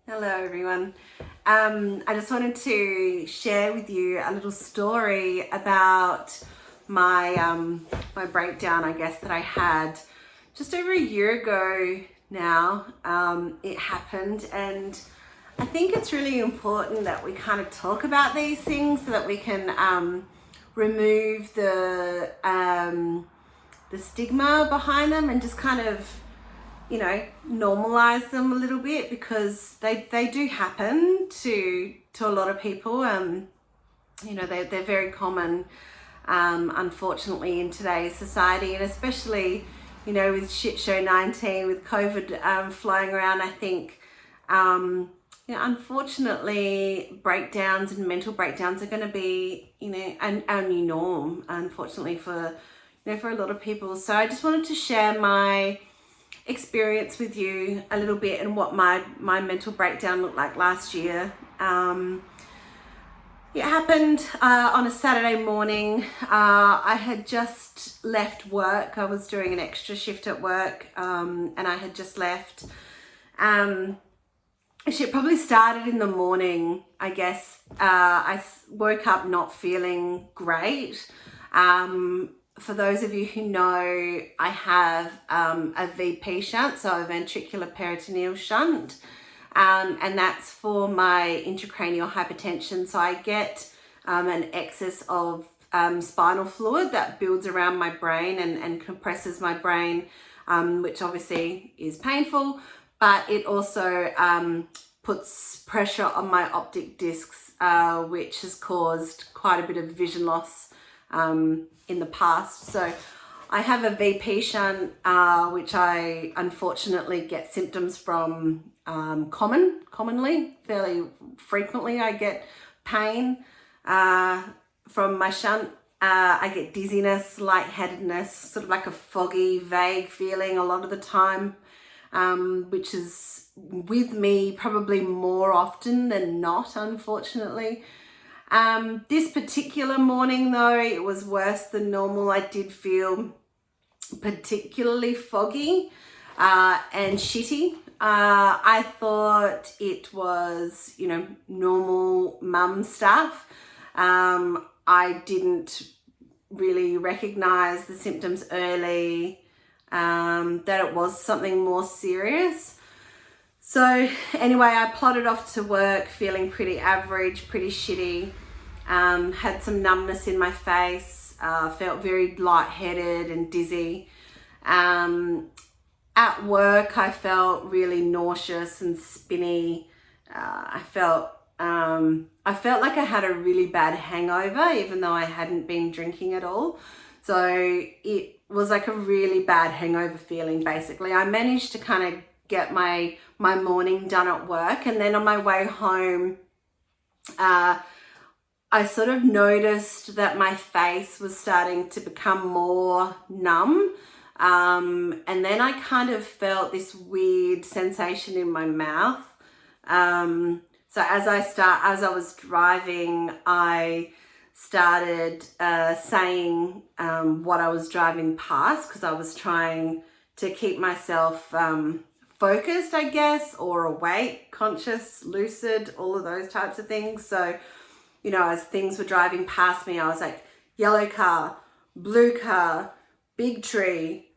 Hello everyone. I just wanted to share with you a little story about my my breakdown, I guess, that I had just over a year ago now. It happened, and I think it's really important that we kind of talk about these things so that we can remove the stigma behind them and just kind of normalize them a little bit, because they do happen to a lot of people. They're very common, unfortunately, in today's society, and especially with shit show 19, with COVID flying around. I think unfortunately breakdowns and mental breakdowns are going to be a new norm, unfortunately, for for a lot of people. So I just wanted to share my experience with you a little bit, and what my mental breakdown looked like last year. It happened on a Saturday morning. I had just left work. I was doing an extra shift at work, and I had just left. It probably started in the morning, I guess. I woke up not feeling great. For those of you who know, I have a VP shunt, so a ventricular peritoneal shunt, and that's for my intracranial hypertension. So I get an excess of spinal fluid that builds around my brain and compresses my brain, which obviously is painful, but it also puts pressure on my optic discs, which has caused quite a bit of vision loss in the past. So I have a VP shunt, which I unfortunately get symptoms from commonly, fairly frequently. I get pain from my shunt. I get dizziness, lightheadedness, sort of like a foggy, vague feeling a lot of the time, which is with me probably more often than not, unfortunately. This particular morning, though, it was worse than normal. I did feel particularly foggy and shitty. I thought it was, normal mum stuff. I didn't really recognize the symptoms early, that it was something more serious. So anyway, I plodded off to work feeling pretty average, pretty shitty. Had some numbness in my face, felt very lightheaded and dizzy. At work, I felt really nauseous and spinny. I felt like I had a really bad hangover, even though I hadn't been drinking at all. So it was like a really bad hangover feeling, basically. I managed to kind of get my morning done at work, and then on my way home, I sort of noticed that my face was starting to become more numb, and then I kind of felt this weird sensation in my mouth. So as I was driving, I started saying what I was driving past, because I was trying to keep myself focused, I guess, or awake, conscious, lucid, all of those types of things. So, as things were driving past me, I was like, yellow car, blue car, big tree,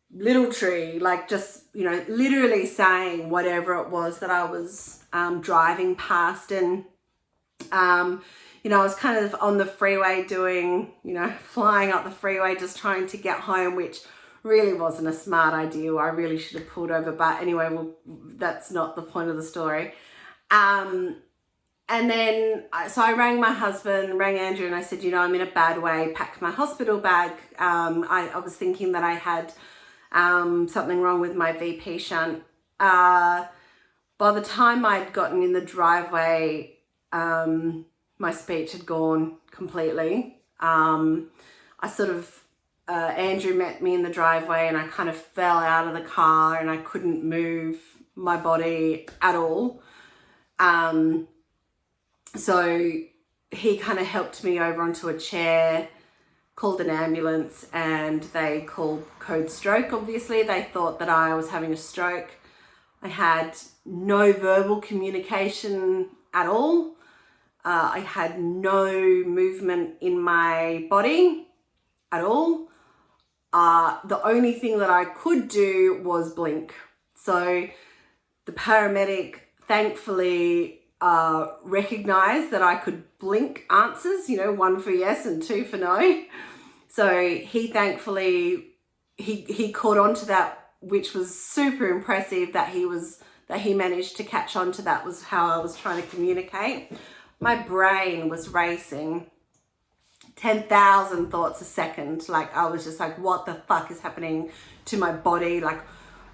little tree, like just, literally saying whatever it was that I was driving past. And, I was kind of on the freeway doing, flying up the freeway, just trying to get home, which really wasn't a smart idea. I really should have pulled over, but anyway, that's not the point of the story. And then, so I rang my husband, rang Andrew, and I said, I'm in a bad way, packed my hospital bag. I was thinking that I had something wrong with my VP shunt. By the time I'd gotten in the driveway, my speech had gone completely. Andrew met me in the driveway, and I kind of fell out of the car, and I couldn't move my body at all. So he kind of helped me over onto a chair, called an ambulance, and they called code stroke. Obviously, they thought that I was having a stroke. I had no verbal communication at all. I had no movement in my body at all. The only thing that I could do was blink. So the paramedic thankfully recognized that I could blink answers, 1 for yes and 2 for no. So he thankfully, he caught on to that, which was super impressive that he managed to catch on to that, was how I was trying to communicate. My brain was racing 10,000 thoughts a second. Like, I was just like, what the fuck is happening to my body? Like,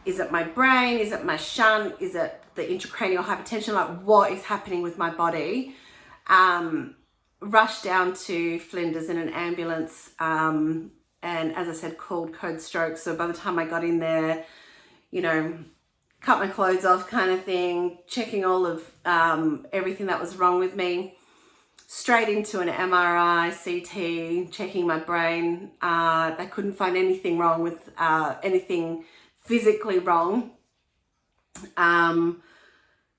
is it my brain? Is it my shunt? Is it the intracranial hypertension? Like, what is happening with my body? Rushed down to Flinders in an ambulance, and as I said, called code stroke. So by the time I got in there, cut my clothes off kind of thing, checking all of everything that was wrong with me, straight into an MRI, CT, checking my brain. They couldn't find anything wrong with anything physically wrong.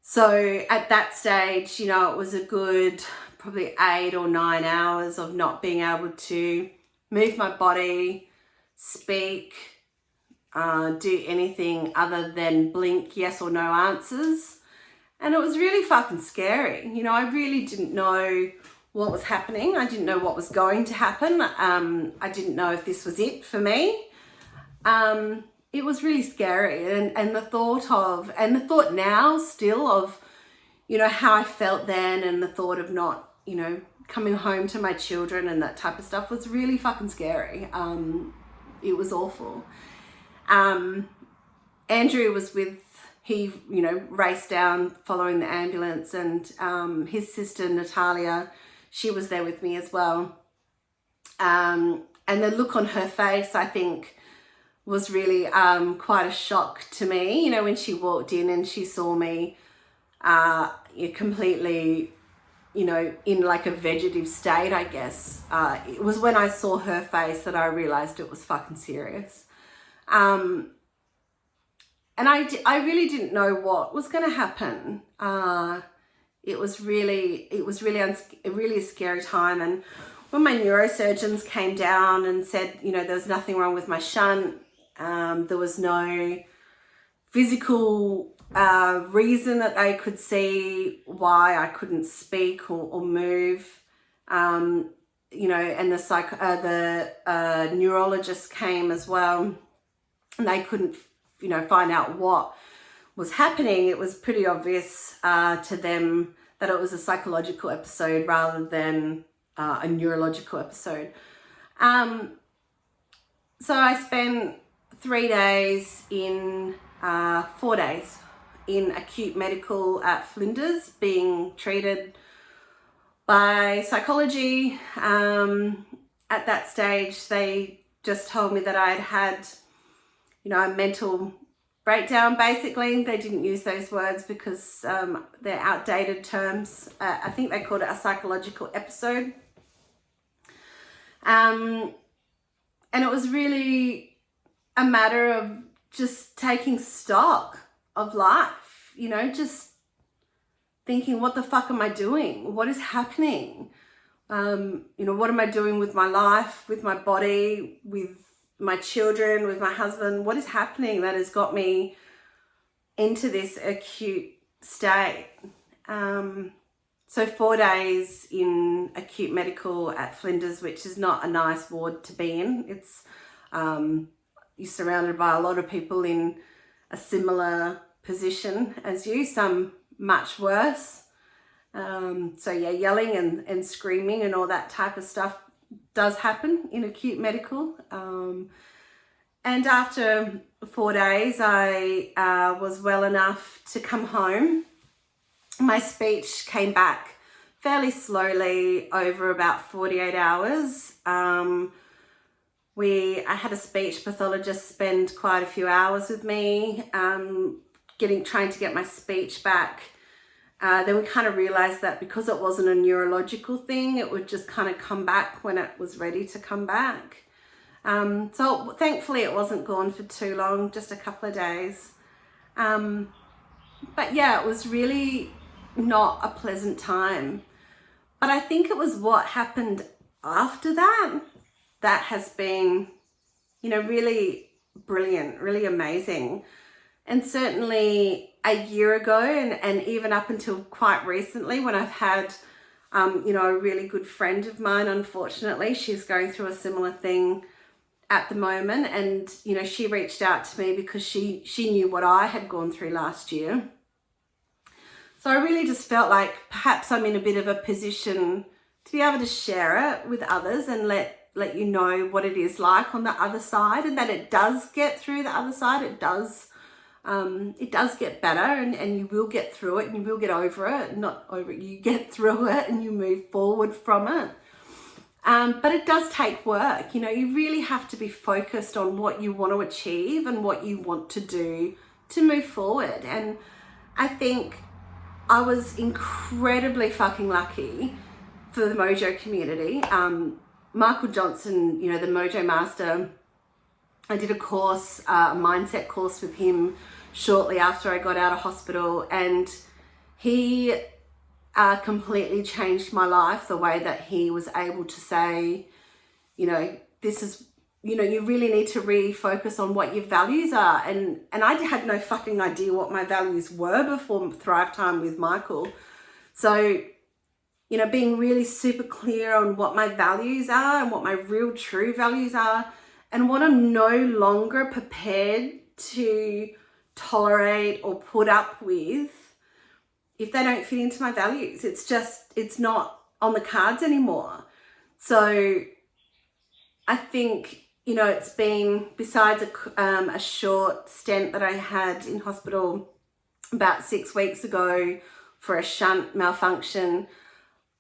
So at that stage, it was a good probably 8 or 9 hours of not being able to move my body, speak, do anything other than blink yes or no answers. And it was really fucking scary. I really didn't know what was happening. I didn't know what was going to happen. I didn't know if this was it for me. It was really scary. And the thought now still of, how I felt then, and the thought of not, coming home to my children and that type of stuff was really fucking scary. It was awful. Andrew was he raced down following the ambulance, and his sister Natalia, she was there with me as well. And the look on her face, I think, was really quite a shock to me, when she walked in and she saw me completely, in like a vegetative state, I guess. It was when I saw her face that I realized it was fucking serious. And I really didn't know what was going to happen. It was really a scary time. And when my neurosurgeons came down and said, there was nothing wrong with my shunt, there was no physical reason that they could see why I couldn't speak or move, and the neurologist came as well, and they couldn't find out what was happening. It was pretty obvious to them that it was a psychological episode rather than a neurological episode. So I spent 4 days in acute medical at Flinders, being treated by psychology. At that stage, they just told me that I had a mental breakdown, basically. They didn't use those words because they're outdated terms. I think they called it a psychological episode. And it was really a matter of just taking stock of life, just thinking, what the fuck am I doing? What is happening? What am I doing with my life, with my body, with my children, with my husband? What is happening that has got me into this acute state? So 4 days in acute medical at Flinders, which is not a nice ward to be in. It's you're surrounded by a lot of people in a similar position as you, some much worse. So yeah, yelling and screaming and all that type of stuff does happen in acute medical. And after 4 days, I was well enough to come home. My speech came back fairly slowly over about 48 hours. I had a speech pathologist spend quite a few hours with me, trying to get my speech back. Then we kind of realized that because it wasn't a neurological thing, it would just kind of come back when it was ready to come back. So thankfully it wasn't gone for too long, just a couple of days. But yeah, it was really not a pleasant time. But I think it was what happened after that that has been, really brilliant, really amazing. And certainly a year ago, and even up until quite recently, when I've had, a really good friend of mine, unfortunately, she's going through a similar thing at the moment. And, she reached out to me because she knew what I had gone through last year. So I really just felt like perhaps I'm in a bit of a position to be able to share it with others and let you know what it is like on the other side, and that it does get through the other side. It does get better, and you will get through it, and you will get over it. Not over it, you get through it and you move forward from it. But it does take work. You really have to be focused on what you want to achieve and what you want to do to move forward. And I think I was incredibly fucking lucky for the Mojo community. Michael Johnson, the Mojo Master, I did a course, a mindset course with him shortly after I got out of hospital, and he completely changed my life, the way that he was able to say, this is, you really need to refocus on what your values are. And I had no fucking idea what my values were before Thrive Time with Michael. So, being really super clear on what my values are and what my real true values are, and what I'm no longer prepared to tolerate or put up with if they don't fit into my values. It's not on the cards anymore. So I think, it's been, besides a short stint that I had in hospital about 6 weeks ago for a shunt malfunction,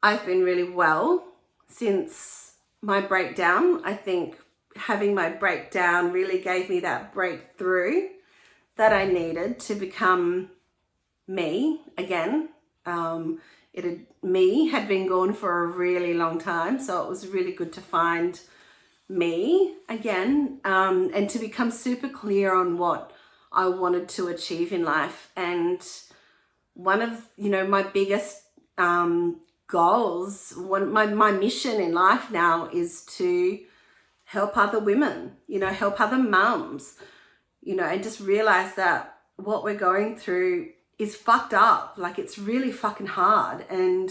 I've been really well since my breakdown. I think having my breakdown really gave me that breakthrough that I needed to become me again. Me had been gone for a really long time, so it was really good to find me again, and to become super clear on what I wanted to achieve in life. And one of my biggest goals, my mission in life now is to help other women, help other mums, and just realize that what we're going through is fucked up. Like, it's really fucking hard. And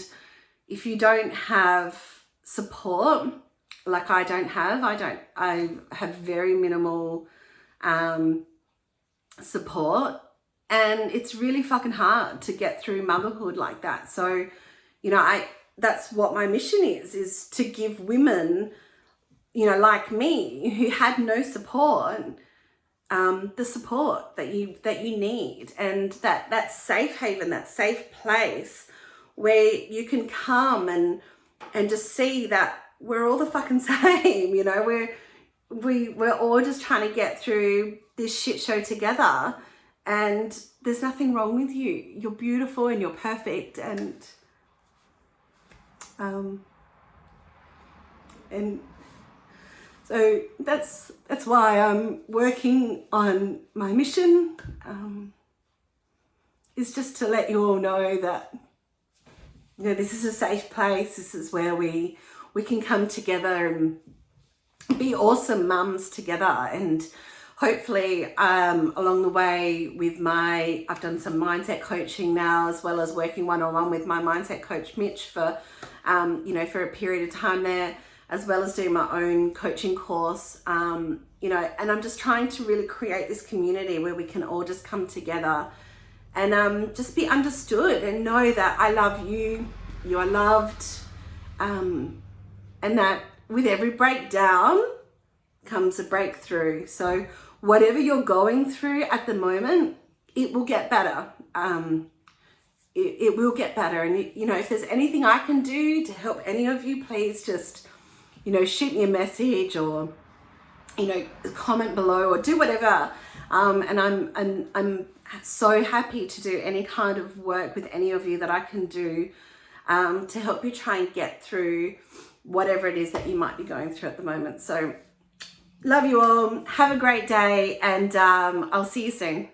if you don't have support, like I have very minimal support, and it's really fucking hard to get through motherhood like that. So, that's what my mission is to give women, like me, who had no support, the support that you need, and that safe haven, that safe place where you can come and just see that we're all the fucking same. We're all just trying to get through this shit show together, and there's nothing wrong with you. You're beautiful and you're perfect, and so that's why I'm working on my mission, is just to let you all know that, this is a safe place. This is where we can come together and be awesome mums together. And hopefully along the way I've done some mindset coaching now, as well as working one-on-one with my mindset coach Mitch for a period of time there, as well as doing my own coaching course, and I'm just trying to really create this community where we can all just come together and just be understood and know that I love you, you are loved, and that with every breakdown comes a breakthrough. So whatever you're going through at the moment, it will get better. It will get better. And if there's anything I can do to help any of you, please just shoot me a message, or comment below, or do whatever. And I'm so happy to do any kind of work with any of you that I can do to help you try and get through whatever it is that you might be going through at the moment. So love you all. Have a great day, and I'll see you soon.